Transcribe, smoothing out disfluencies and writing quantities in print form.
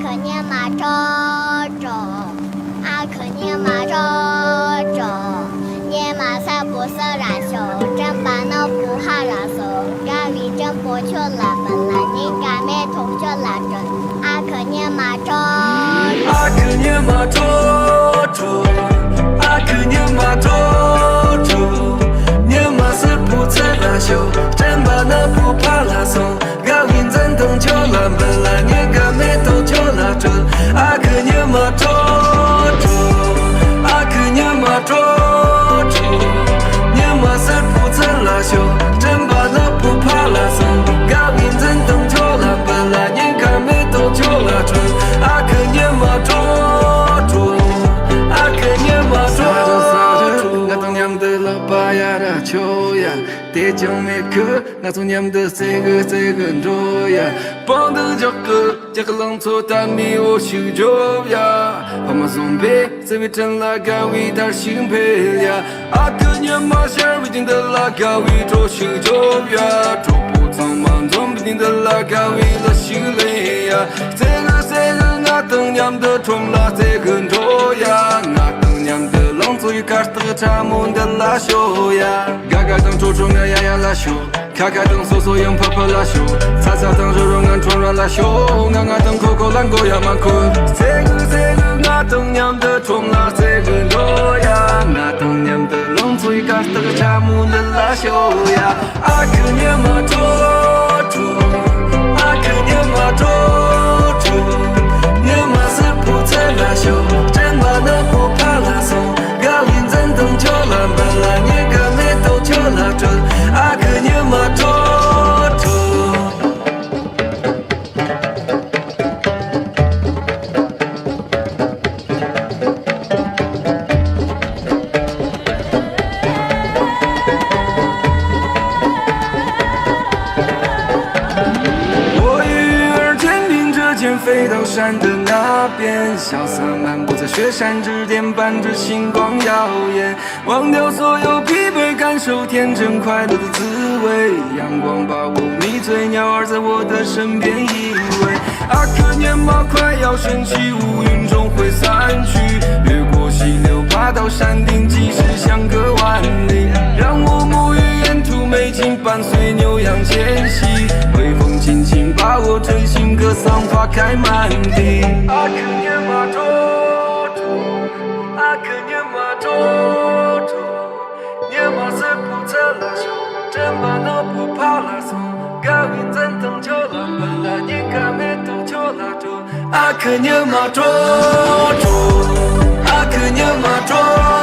可念马周周，阿可念马周周，念马萨不色拉修，真巴那不哈拉苏，嘎维真不求拉本拉尼嘎咩同求拉真，阿可念马周周，阿可念马周周，阿可念马周周，念马萨不色拉修，真巴那不哈拉苏。真等就拉本来你干没都就拉着，阿克尼玛周周，阿克尼玛周周，你马塞不曾拉修，真把那不怕拉松，嘎宾真等就拉本来你干没都就拉着，阿克尼玛周周，阿克尼玛周周，我当年的老爸呀的秋呀。대정메크 나소냠的这个罗呀，帮的这个浪潮大米我修着呀，爸妈送别这位真拉高维他心配呀，阿哥娘马线为定的拉高维做修着呀，做不苍茫总不定的拉高维了修累呀，这个我当年的冲拉这个罗呀，我当年的浪潮与卡斯特查蒙的拉修呀，嘎嘎当做中呀呀拉修，卡卡当嗦嗦样泡泡拉修，擦擦当肉肉俺冲软拉修，俺当口口烂狗呀满口，这个俺当年的冲拉这个罗呀，俺当年的浪潮与卡斯特查蒙的拉修呀，阿克年马周周，阿克年马周周，年马是不在拉修，真把那不怕拉松，高音真等就拉本来你个没都就拉着，阿克年马周周。飞到山的那边，潇洒漫步在雪山之巅，伴着星光耀眼，忘掉所有疲惫，感受天真快乐的滋味。阳光把我迷醉，鸟儿在我的身边依偎。阿克年马快要升起，乌云中会散去，越过溪流，爬到山顶，即使相隔万里，让我沐浴沿途美景，伴随牛羊迁徙，微风轻轻把我吹醒，歌桑花开满地。阿克年马周周，阿克年马周周，年马塞不测拉修，真把那不怕拉松，高音真等就拉本来你干没都就拉着，阿克年马周周，阿克年马周。